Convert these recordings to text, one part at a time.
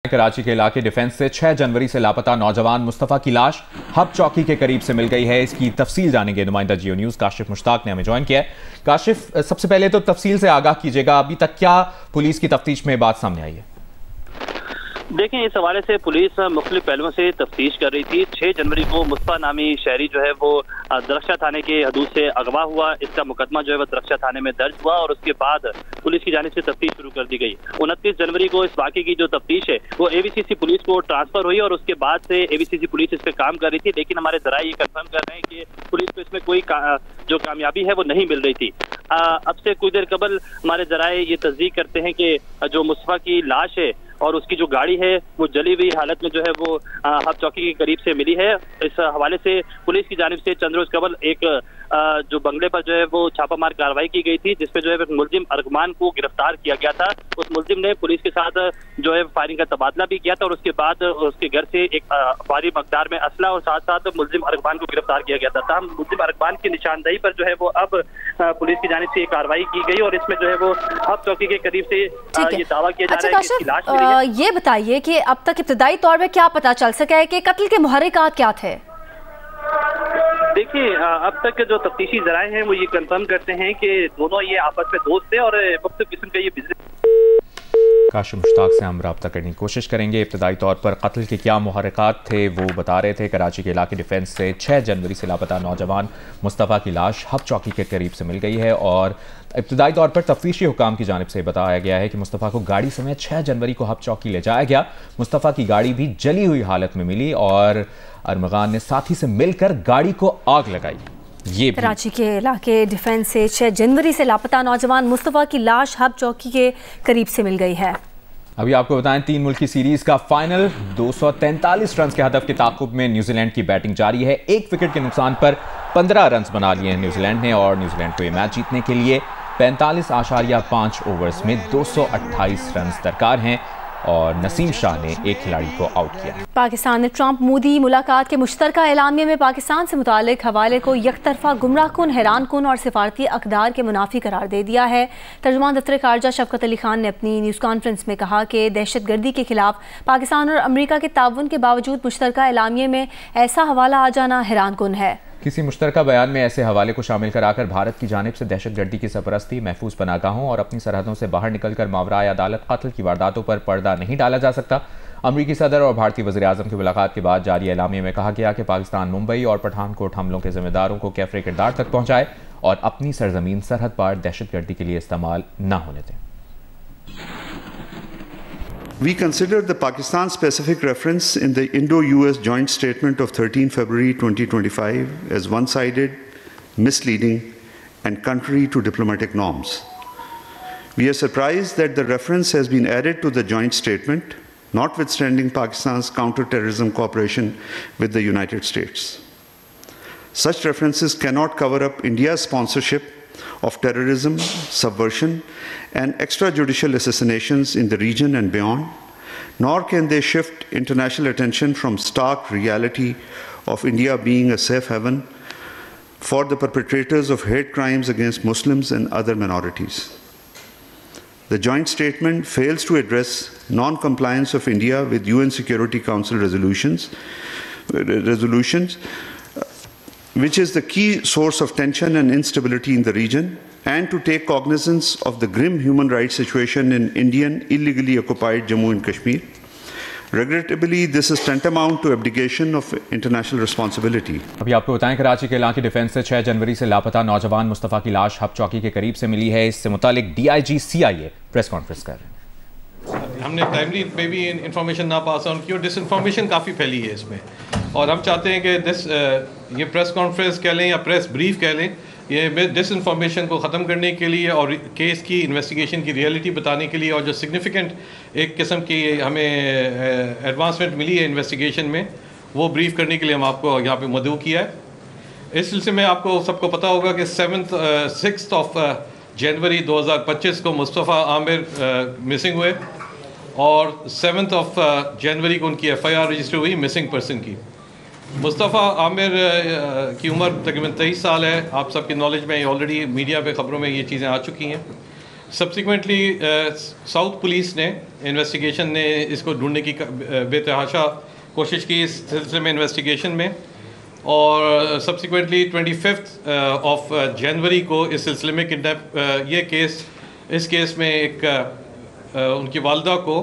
کراچی کے علاقے ڈیفنس سے 6 جنوری سے لاپتہ نوجوان مصطفیٰ کی لاش ہب چوکی کے قریب سے مل گئی ہے۔ اس کی تفصیل جانیں گے نمائندہ جیو نیوز کاشف مشتاق نے ہمیں جوائن کیا ہے۔ کاشف، سب سے پہلے تو تفصیل سے آگاہ کیجیے گا، ابھی تک کیا پولیس کی تفتیش میں بات سامنے آئی ہے؟ دیکھیں، اس حوالے سے پولیس مختلف پہلوؤں سے تفتیش کر رہی تھی۔ 6 جنوری کو مصطفیٰ نامی شہری جو ہے وہ درخشہ تھانے کے حدود سے اغوا ہوا۔ اس کا مقدمہ جو ہے وہ درخشہ تھانے میں درج ہوا اور اس کے بعد پولیس کی جانب سے تفتیش شروع کر دی گئی۔ 29 جنوری کو اس واقعے کی جو تفتیش ہے وہ اے وی سی سی پولیس کو ٹرانسفر ہوئی اور اس کے بعد سے اے وی سی سی پولیس اس پہ کام کر رہی تھی، لیکن ہمارے ذرائع یہ کنفرم کر رہے ہیں کہ پولیس کو اس میں کوئی جو کامیابی ہے وہ نہیں مل رہی تھی۔ اب سے کچھ دیر قبل ہمارے ذرائع یہ تصدیق کرتے ہیں کہ جو مصطفیٰ کی لاش ہے اور اس کی جو گاڑی ہے وہ جلی ہوئی حالت میں جو ہے وہ ہب چوکی کے قریب سے ملی ہے۔ اس حوالے سے پولیس کی جانب سے چند روز قبل ایک جو بنگلے پر جو ہے وہ چھاپہ مار کارروائی کی گئی تھی، جس پہ جو ہے ملزم ارغمان کو گرفتار کیا گیا تھا۔ اس ملزم نے پولیس کے ساتھ جو ہے فائرنگ کا تبادلہ بھی کیا تھا اور اس کے بعد اس کے گھر سے ایک بھاری مقدار میں اسلحہ اور ساتھ ساتھ ملزم ارغمان کو گرفتار کیا گیا تھا۔ تاہم ملزم ارغمان کی نشاندہی پر جو ہے وہ اب پولیس کی جانب سے یہ کارروائی کی گئی اور اس میں جو ہے وہ ہب چوکی کے قریب سے یہ دعویٰ کیا جا رہا ہے کہ اس کی لاش ملی ہے۔ یہ بتائیے کہ اب تک ابتدائی طور پہ کیا پتہ چل سکا ہے کہ قتل کے محرکات کیا تھے؟ دیکھیے، اب تک جو تفتیشی ذرائع ہیں وہ یہ کنفرم کرتے ہیں کہ دونوں یہ آپس میں دوست تھے اور مختلف قسم کا یہ بزنس۔ کاشف مشتاق سے ہم رابطہ کرنے کی کوشش کریں گے۔ ابتدائی طور پر قتل کے کیا محرکات تھے وہ بتا رہے تھے۔ کراچی کے علاقے ڈیفنس سے 6 جنوری سے لاپتہ نوجوان مصطفیٰ کی لاش ہب چوکی کے قریب سے مل گئی ہے اور ابتدائی طور پر تفتیشی حکام کی جانب سے بتایا گیا ہے کہ مصطفیٰ کو گاڑی سمیت 6 جنوری کو ہب چوکی لے جایا گیا۔ مصطفیٰ کی گاڑی بھی جلی ہوئی حالت میں ملی اور ارمغان نے ساتھی سے مل کر گاڑی کو آگ لگائی۔ کراچی کے علاقے ڈیفنس سے 6 جنوری سے لاپتہ نوجوان مصطفیٰ کی لاش ہب چوکی کے قریب سے مل گئی ہے۔ ابھی آپ کو بتائیں 3 ملکی سیریز کا فائنل 243 رنز کے ہدف کے تعاقب میں نیوزی لینڈ کی بیٹنگ جاری ہے۔ 1 وکٹ کے نقصان پر 15 رنز بنا لیے ہیں نیوزی لینڈ نے اور نیوزی لینڈ کو یہ میچ جیتنے کے لیے 45.5 اوورز میں 228 رنز درکار ہیں اور نسیم شاہ نے ایک کھلاڑی کو آؤٹ کیا۔ پاکستان نے ٹرمپ مودی ملاقات کے مشترکہ اعلامیے میں پاکستان سے متعلق حوالے کو یک طرفہ گمراہ کن، حیران کن اور سفارتی اقدار کے منافی قرار دے دیا ہے۔ ترجمان دفتر خارجہ شفقت علی خان نے اپنی نیوز کانفرنس میں کہا کہ دہشت گردی کے خلاف پاکستان اور امریکہ کے تعاون کے باوجود مشترکہ اعلامیے میں ایسا حوالہ آ جانا حیران کن ہے۔ کسی مشترکہ بیان میں ایسے حوالے کو شامل کرا کر بھارت کی جانب سے دہشت گردی کی سرپرستی، محفوظ پناہگاہوں اور اپنی سرحدوں سے باہر نکل کر ماورائے عدالت قتل کی وارداتوں پر پردہ نہیں ڈالا جا سکتا۔ امریکی صدر اور بھارتی وزیر اعظم کی ملاقات کے بعد جاری اعلامیے میں کہا گیا کہ پاکستان ممبئی اور پٹھان کوٹ حملوں کے ذمہ داروں کو کیفر کردار تک پہنچائے اور اپنی سرزمین سرحد پار دہشت گردی کے لیے استعمال نہ ہونے دیں۔ We consider the Pakistan-specific reference in the Indo-US joint statement of 13 February 2025 as one-sided, misleading, and contrary to diplomatic norms. We are surprised that the reference has been added to the joint statement, notwithstanding Pakistan's counter-terrorism cooperation with the United States. Such references cannot cover up India's sponsorship of terrorism, subversion, and extrajudicial assassinations in the region and beyond, nor can they shift international attention from stark reality of India being a safe haven for the perpetrators of hate crimes against Muslims and other minorities. The joint statement fails to address non-compliance of India with UN Security Council resolutions, which is the key source of tension and instability in the region, and to take cognizance of the grim human rights situation in Indian illegally occupied Jammu and Kashmir. Regrettably, this is tantamount to abdication of international responsibility. ابھی آپ کو بتائیں کراچی کے علاقے defence سے 6 جنوری سے لاپتہ نوجوان مصطفیٰ کی لاش ہب چوکی کے قریب سے ملی ہے۔ اس سے متعلق DIG CIA پریس کانفرنس کر رہے ہیں۔ ہم نے ٹائملی پہ بھی انفارمیشن نہ پاس آن کی اور ڈس انفارمیشن کافی پھیلی ہے اس میں، اور ہم چاہتے ہیں کہ یہ پریس کانفرنس کہہ لیں یا پریس بریف کہہ لیں، یہ ڈس انفارمیشن کو ختم کرنے کے لیے اور کیس کی انویسٹیگیشن کی ریئلٹی بتانے کے لیے، اور جو سگنیفیکنٹ ایک قسم کی ہمیں ایڈوانسمنٹ ملی ہے انویسٹیگیشن میں، وہ بریف کرنے کے لیے ہم آپ کو یہاں پہ مدعو کیا ہے۔ اس سلسلے میں آپ کو سب کو پتہ ہوگا کہ 6 جنوری 2025 کو مصطفیٰ عامر مسنگ ہوئے اور 7 جنوری کو ان کی FIR رجسٹر ہوئی مسنگ پرسن کی۔ مصطفیٰ عامر کی عمر تقریباً 23 سال ہے۔ آپ سب کی نالج میں آلریڈی میڈیا پہ خبروں میں یہ چیزیں آ چکی ہیں۔ سبسیکوینٹلی ساؤتھ پولیس نے انویسٹیگیشن نے اس کو ڈھونڈنے کی بے تحاشا کوشش کی اس سلسلے میں انویسٹیگیشن میں، اور سبسیکوینٹلی 25 آف جنوری کو اس سلسلے میں اس کیس میں ایک ان کی والدہ کو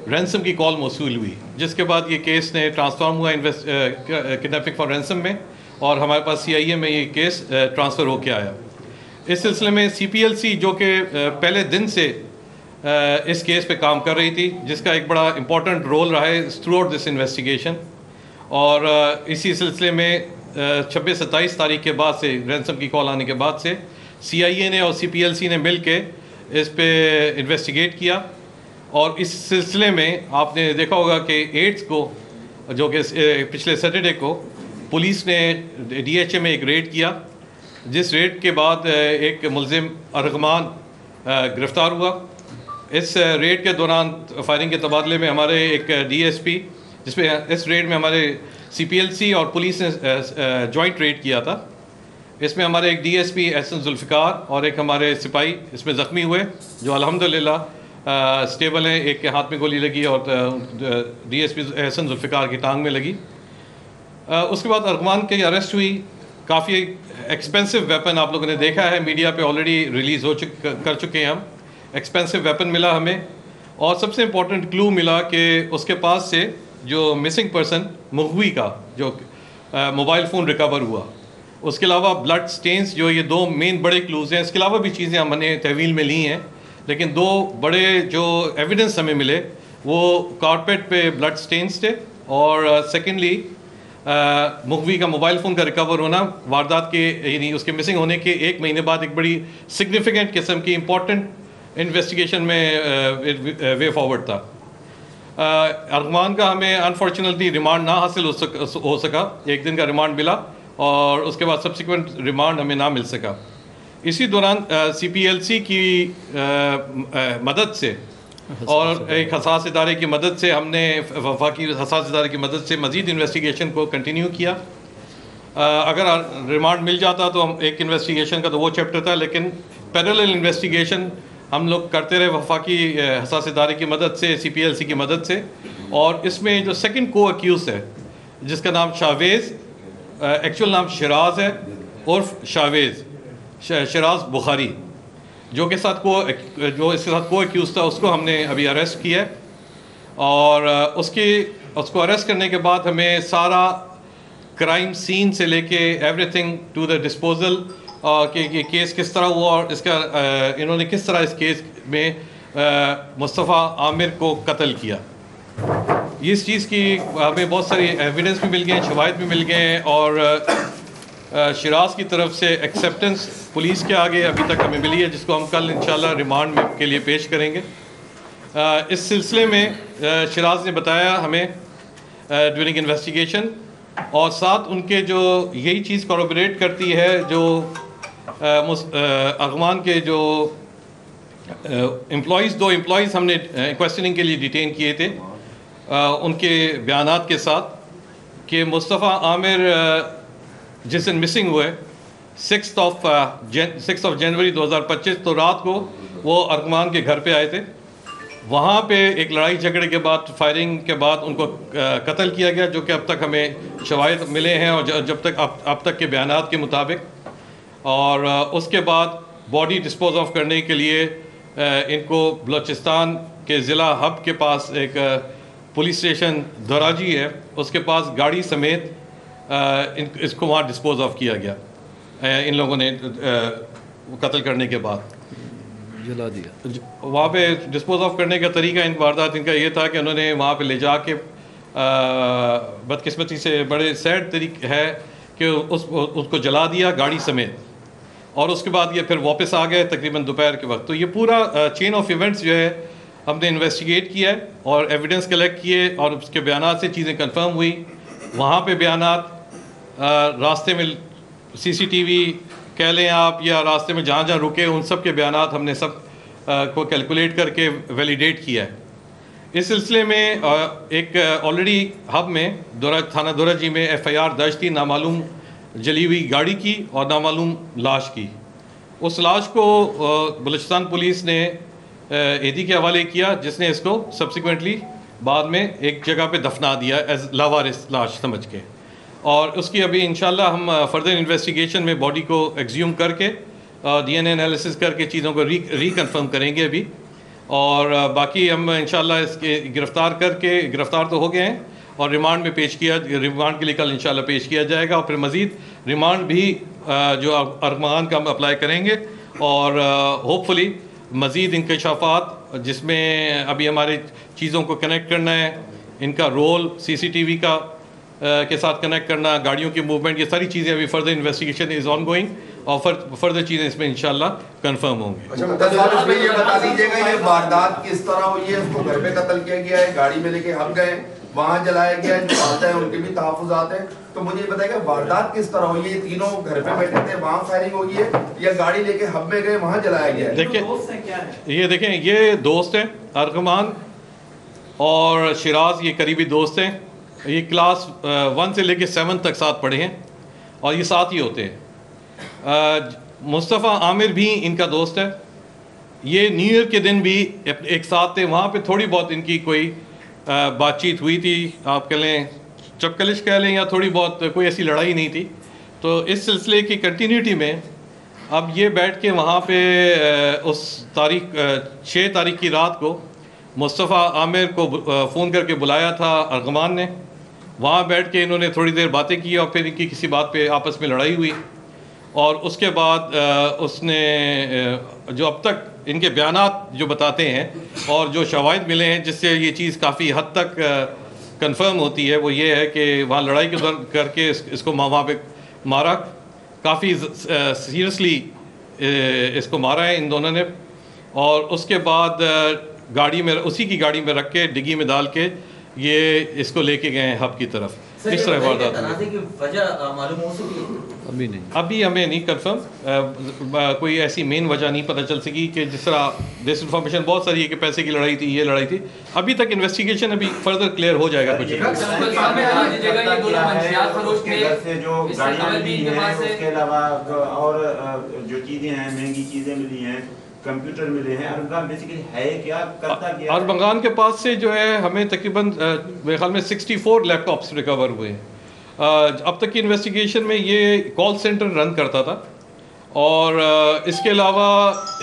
رینسم کی کال موصول ہوئی، جس کے بعد یہ کیس نے ٹرانسفارم ہوا کڈنیپنگ فار رینسم میں، اور ہمارے پاس CIA میں یہ کیس ٹرانسفر ہو کے آیا۔ اس سلسلے میں CPLC جو کہ پہلے دن سے اس کیس پہ کام کر رہی تھی، جس کا ایک بڑا امپورٹنٹ رول رہا ہے تھرو آؤٹ دس انویسٹیگیشن، اور اسی سلسلے میں 26-27 تاریخ کے بعد سے رینسم کی کال آنے کے بعد سے CIA نے اور CPLC نے مل کے اس پہ انویسٹیگیٹ کیا، اور اس سلسلے میں آپ نے دیکھا ہوگا کہ 8 کو جو کہ پچھلے سیٹرڈے کو پولیس نے DHA میں ایک ریڈ کیا، جس ریڈ کے بعد ایک ملزم ارغمان گرفتار ہوا۔ اس ریڈ کے دوران فائرنگ کے تبادلے میں ہمارے ایک DSP، جس میں اس ریڈ میں ہمارے CPLC اور پولیس نے جوائنٹ ریڈ کیا تھا، اس میں ہمارے ایک DSP احسن ذوالفقار اور ایک ہمارے سپاہی اس میں زخمی ہوئے، جو الحمدللہ اسٹیبل ہیں۔ ایک کے ہاتھ میں گولی لگی اور DSP احسن ذوالفقار کی ٹانگ میں لگی۔ اس کے بعد ارغمان کی اریسٹ ہوئی۔ کافی ایکسپینسو ویپن آپ لوگوں نے دیکھا ہے، میڈیا پہ آلریڈی ریلیز کر چکے ہیں ہم۔ ایکسپینسو ویپن ملا ہمیں، اور سب سے امپورٹنٹ کلو ملا کہ اس کے پاس سے جو مسنگ پرسن مغوی کا جو موبائل فون ریکور ہوا، اس کے علاوہ بلڈ سٹینز، جو یہ 2 مین بڑے کلوز ہیں۔ اس کے علاوہ بھی چیزیں ہم نے تحویل میں لی ہیں، لیکن 2 بڑے جو ایویڈنس ہمیں ملے وہ کارپیٹ پہ بلڈ سٹینز تھے، اور سیکنڈلی مغوی کا موبائل فون کا ریکور ہونا واردات کے یعنی اس کے مسنگ ہونے کے 1 مہینے بعد ایک بڑی سگنیفیکنٹ قسم کی امپورٹنٹ انویسٹیگیشن میں وے فارورڈ تھا۔ ارغمان کا ہمیں انفارچونیٹلی ریمانڈ نہ حاصل ہو سکا، 1 دن کا ریمانڈ ملا، اور اس کے بعد سبسیکوینٹ ریمانڈ ہمیں نہ مل سکا۔ اسی دوران CPLC کی مدد سے اور ایک حساس ادارے کی مدد سے ہم نے وفاقی حساس ادارے کی مدد سے مزید انویسٹیگیشن کو کنٹینیو کیا۔ اگر ریمانڈ مل جاتا تو ہم ایک انویسٹیگیشن کا تو وہ چیپٹر تھا، لیکن پیرالل انویسٹیگیشن ہم لوگ کرتے رہے وفاقی حساس ادارے کی مدد سے، CPLC کی مدد سے۔ اور اس میں جو سیکنڈ کو ایکیوز ہے، جس کا نام شاویز، ایکچوئل نام شراز ہے، عرف شاویز، شراز بخاری، جو اس کے ساتھ کو ایکیوز تھا، اس کو ہم نے ابھی اریسٹ کیا ہے۔ اور اس کو اریسٹ کرنے کے بعد ہمیں سارا کرائم سین سے لے کے everything to the disposal, کہ یہ کیس کس طرح ہوا، اور اس کا انہوں نے کس طرح اس کیس میں مصطفیٰ عامر کو قتل کیا، اس چیز کی ہمیں بہت ساری ایویڈنس بھی مل گئے ہیں، شواہد بھی مل گئے ہیں، اور شراز کی طرف سے ایکسیپٹنس پولیس کے آگے ابھی تک ہمیں ملی ہے، جس کو ہم کل انشاءاللہ ریمانڈ کے لیے پیش کریں گے۔ اس سلسلے میں شراز نے بتایا ہمیں ڈیورنگ انویسٹیگیشن، اور ساتھ ان کے جو یہی چیز کوربوریٹ کرتی ہے، جو ارغمان کے جو دو امپلائیز ہم نے کویسچننگ کے لیے ڈیٹین کیے تھے، ان کے بیانات کے ساتھ، کہ مصطفیٰ عامر جس دن مسنگ ہوئے 6 جنوری 2025، تو رات کو وہ ارغمان کے گھر پہ آئے تھے۔ وہاں پہ ایک لڑائی جھگڑے کے بعد، فائرنگ کے بعد ان کو قتل کیا گیا، جو کہ اب تک ہمیں شواہد ملے ہیں، اور اب تک کے بیانات کے مطابق۔ اور اس کے بعد باڈی ڈسپوز آف کرنے کے لیے ان کو بلوچستان کے ضلع ہب کے پاس ایک پولیس اسٹیشن دراجی ہے، اس کے پاس گاڑی سمیت اس کو وہاں ڈسپوز آف کیا گیا، ان لوگوں نے قتل کرنے کے بعد جلا دیا۔ وہاں پہ ڈسپوز آف کرنے کا طریقہ واردات ان کا یہ تھا کہ انہوں نے وہاں پہ لے جا کے بدقسمتی سے بڑے سیڈ طریقہ ہے کہ اس کو جلا دیا گاڑی سمیت، اور اس کے بعد یہ پھر واپس آ گئے تقریباً دوپہر کے وقت۔ تو یہ پورا چین آف ایونٹس جو ہے ہم نے انویسٹیگیٹ کیا ہے اور ایویڈنس کلیکٹ کیے، اور اس کے بیانات سے چیزیں کنفرم ہوئی۔ وہاں پہ بیانات، راستے میں CCTV کہہ لیں آپ، یا راستے میں جہاں رکے، ان سب کے بیانات ہم نے سب کو کیلکولیٹ کر کے ویلیڈیٹ کیا ہے۔ اس سلسلے میں ایک آلریڈی ہب میں تھانہ دورجی میں FIR درج تھی نامعلوم جلی ہوئی گاڑی کی اور نامعلوم لاش کی۔ اس لاش کو بلوچستان پولیس نے ایدی کے حوالے کیا، جس نے اس کو سبسیکوینٹلی بعد میں ایک جگہ پہ دفنا دیا ایز لاوارث لاش سمجھ کے، اور اس کی ابھی انشاءاللہ ہم فردر انویسٹیگیشن میں باڈی کو ایگزیوم کر کے ڈی این اے انالیسس کر کے چیزوں کو ریکنفرم کریں گے ابھی، اور باقی ہم انشاءاللہ اس کے گرفتار تو ہو گئے ہیں اور ریمانڈ میں ریمانڈ کے لیے کل انشاءاللہ پیش کیا جائے گا، اور پھر مزید ریمانڈ بھی جو ارغمان کا ہم اپلائی کریں گے، اور ہوپ فلی مزید انکشافات جس میں ابھی ہمارے چیزوں کو کنیکٹ کرنا ہے، ان کا رول سی سی ٹی وی کا کے ساتھ کنیکٹ کرنا، گاڑیوں کی موومنٹ، یہ ساری چیزیں ابھی further investigation is on going, اور فردر چیزیں اس میں انشاءاللہ کنفرم ہوں گی۔ اچھا مقدس صاحب، اس میں یہ بتا دیجیے گا یہ واردات کس طرح ہوئی ہے؟ اس کو گھر پہ قتل کیا گیا ہے، گاڑی میں لے کے ہم گئے، وہاں جلایا گیا، جو آتا ہے ان کے بھی تحفظات ہیں، تو مجھے یہ بتائیے گا واردات کس طرح ہوئی ہے؟ یہ تینوں گھر پہ بیٹھے تھے، وہاں فائرنگ ہوئی ہے، یا گاڑی لے کے ہب میں گئے وہاں جلایا گیا ہے؟ دیکھیں یہ دوست ہیں، ارغمان اور شیراز یہ قریبی دوست ہیں، یہ کلاس 1 سے لے کے 7 تک ساتھ پڑھے ہیں اور یہ ساتھ ہی ہوتے ہیں۔ مصطفیٰ عامر بھی ان کا دوست ہے، یہ نیو ایئر کے دن بھی ایک ساتھ تھے، وہاں پہ تھوڑی بہت ان کی کوئی بات چیت ہوئی تھی، آپ کہہ لیں چپکلش کہہ لیں، یا تھوڑی بہت کوئی ایسی لڑائی نہیں تھی، تو اس سلسلے کی کنٹینیوٹی میں اب یہ بیٹھ کے وہاں پہ اس 6 تاریخ کی رات کو مصطفیٰ عامر کو فون کر کے بلایا تھا ارغمان نے، وہاں بیٹھ کے انہوں نے تھوڑی دیر باتیں کی اور پھر ان کی کسی بات پہ آپس میں لڑائی ہوئی، اور اس کے بعد اس نے جو اب تک ان کے بیانات جو بتاتے ہیں اور جو شواہد ملے ہیں جس سے یہ چیز کافی حد تک کنفرم ہوتی ہے، وہ یہ ہے کہ وہاں لڑائی کے دور کر کے اس کو وہاں پہ مارا، کافی سیریسلی اس کو مارا ہے ان دونوں نے، اور اس کے بعد گاڑی میں اسی کی گاڑی میں رکھ کے ڈگی میں ڈال کے یہ اس کو لے کے گئے ہیں ہب کی طرف۔ اس طرح واردات ابھی ہمیں نہیں کنفرم، کوئی ایسی مین وجہ نہیں پتہ چل سکی، کہ جس طرح ڈس انفارمیشن بہت ساری ہے کہ پیسے کی لڑائی تھی، یہ لڑائی تھی، ابھی تک انویسٹیگیشن ابھی فردر کلیئر ہو جائے گا کچھ۔ اور جو چیزیں ہیں مہنگی چیزیں ملی ہیں، کمپیوٹر ملے ہیں، ارغمان بیسیکلی ہے کیا، کرتا کیا؟ ارغمان کے پاس سے جو ہے ہمیں تقریباً میرے خیال میں 64 لیپ ٹاپس ریکور ہوئے ہیں۔ اب تک کی انویسٹیگیشن میں یہ کال سینٹر رن کرتا تھا، اور اس کے علاوہ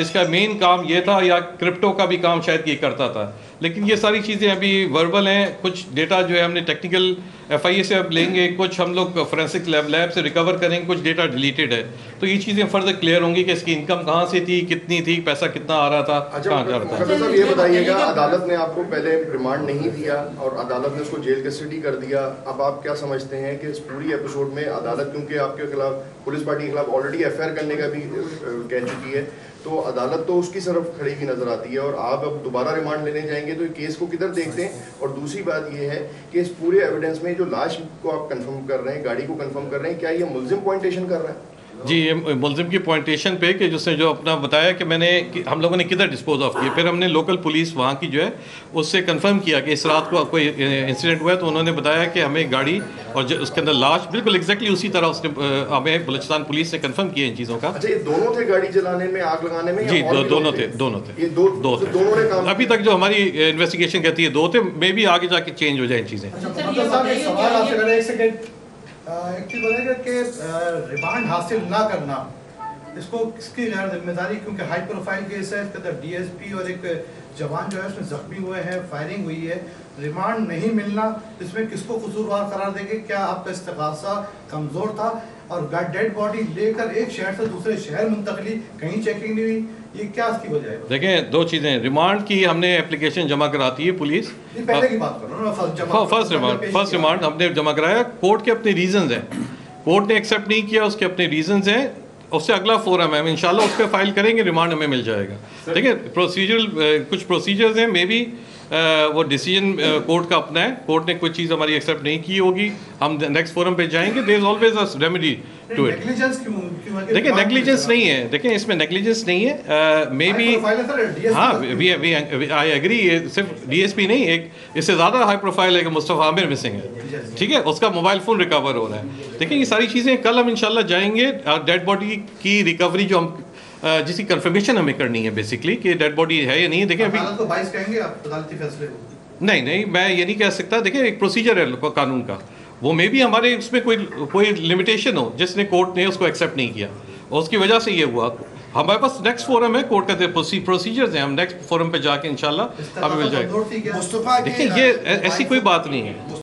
اس کا مین کام یہ تھا، یا کرپٹو کا بھی کام شاید یہ کرتا تھا، لیکن یہ ساری چیزیں ابھی وربل ہیں، کچھ ڈیٹا جو ہے ہم نے ٹیکنیکل ایف آئی اے سے اب لیں گے، کچھ ہم لوگ فورینسک لیب سے ریکور کریں گے، کچھ ڈیٹا ڈیلیٹڈ ہے، تو یہ چیزیں فردر کلیئر ہوں گی کہ اس کی انکم کہاں سے تھی، کتنی تھی، پیسہ کتنا آ رہا تھا، کہاں جا رہا تھا۔ صاحب یہ بتائیے گا، عدالت نے آپ کو پہلے ریمانڈ نہیں دیا اور عدالت نے اس کو جیل کسٹڈی کر دیا، اب آپ کیا سمجھتے ہیں کہ اس پوری ایپیسوڈ میں عدالت، کیونکہ آپ کے خلاف پولیس پارٹی کے خلاف آلریڈی ایف آئی آر کرنے کا بھی کہہ چکی ہے، تو عدالت تو اس کی طرف کھڑی ہوئی نظر آتی ہے، اور آپ اب دوبارہ ریمانڈ لینے جائیں گے تو کیس کو کدھر دیکھتے ہیں؟ اور دوسری بات یہ ہے کہ اس پورے ایویڈنس میں جو لاش کو آپ کنفرم کر رہے ہیں، گاڑی کو کنفرم کر رہے ہیں، کیا یہ ملزم پوائنٹیشن کر رہا ہے؟ جی، یہ ملزم کی پوائنٹیشن پہ کہ جس نے جو اپنا بتایا کہ ہم لوگوں نے کدھر ڈسپوز آف کیا، پھر ہم نے لوکل پولیس وہاں کی جو ہے اس سے کنفرم کیا کہ اس رات کو کوئی انسیڈنٹ ہوا ہے، تو انہوں نے بتایا کہ ہمیں گاڑی اور اس کے اندر لاش بالکل ایگزیکٹلی اسی طرح اس نے ہمیں بلوچستان پولیس نے کنفرم کیا ان چیزوں کا۔ اچھا، یہ دونوں تھے گاڑی جلانے میں، آگ لگانے میں؟ جی دونوں تھے، یہ دو تھے ابھی تک جو ہماری انویسٹیگیشن کہتی ہے 2 تھے، میں بھی آگے جا کے چینج ہو جائیں چیزیں۔ ایک چیز بتائیے گا کہ ریمانڈ حاصل نہ کرنا اس کو کس کی غیر ذمہ داری، کیونکہ ہائی پروفائل کیس ہے، اس کے اندر ڈی ایس پی اور ایک جوان جو ہے اس میں زخمی ہوئے ہیں، فائرنگ ہوئی ہے، ریمانڈ نہیں ملنا اس میں کس کو قصوروار قرار دیں گے؟ کیا آپ کا استغاثہ کمزور تھا؟ اور ڈیڈ باڈی لے کر ایک شہر سے دوسرے شہر منتقلی، کہیں چیکنگ نہیں ہوئی، یہ کیا اس کی وجہ ہے؟ دیکھیں 2 چیزیں، ریمانڈ کی ہم نے اپلیکیشن جمع کراتی ہے پلیس، پہلے کی بات کر رہا ہوں، فرسٹ ریمانڈ ہم نے جمع کرایا، کورٹ کے اپنے ریزنز ہیں، کورٹ نے ایکسیپٹ نہیں کیا، اس کے اپنے ریزنز ہیں، اس سے اگلا فورم ہے، ہم انشاءاللہ اس پہ فائل کریں گے، ریمانڈ ہمیں مل جائے گا۔ دیکھیں کچھ پروسیجرز ہیں، مے بی وہ ڈیسیجن کورٹ کا اپنا ہے، کورٹ نے کوئی چیز ہماری ایکسیپٹ نہیں کی ہوگی، ہم نیکسٹ فورم پہ جائیں گے، there is always a remedy to it. دیکھیں نیگلیجنس نہیں ہے، دیکھیں اس میں نیگلیجنس نہیں ہے، مے بی ہاں آئی ایگری، صرف ڈی ایس پی نہیں، ایک اس سے زیادہ ہائی پروفائل ہے کہ مصطفیٰ عامر مسنگ ہے، ٹھیک ہے، اس کا موبائل فون ریکور ہو رہا ہے۔ دیکھیں یہ ساری چیزیں کل ہم انشاءاللہ جائیں گے، ڈیڈ باڈی کی ریکوری جو ہم جس کی کنفرمیشن ہمیں کرنی ہے بیسکلی کہ ڈیڈ باڈی ہے یا نہیں. دیکھیں ابھی عدالت کو باعث کہیں گے آپ عدالتی فیصلے کو؟ نہیں میں یہ نہیں کہہ سکتا. دیکھیں ایک پروسیجر ہے قانون کا, وہ میں بھی ہمارے اس میں کوئی لمیٹیشن ہو جس نے کورٹ نے اس کو ایکسیپٹ نہیں کیا اور اس کی وجہ سے یہ ہوا. ہمارے پاس نیکسٹ فورم ہے کورٹ کا پروسیجرز ہیں, ہم نیکسٹ فورم پہ جا کے انشاءاللہ ہمیں مل جائے گا. دیکھیں یہ ایسی کوئی بات نہیں ہے.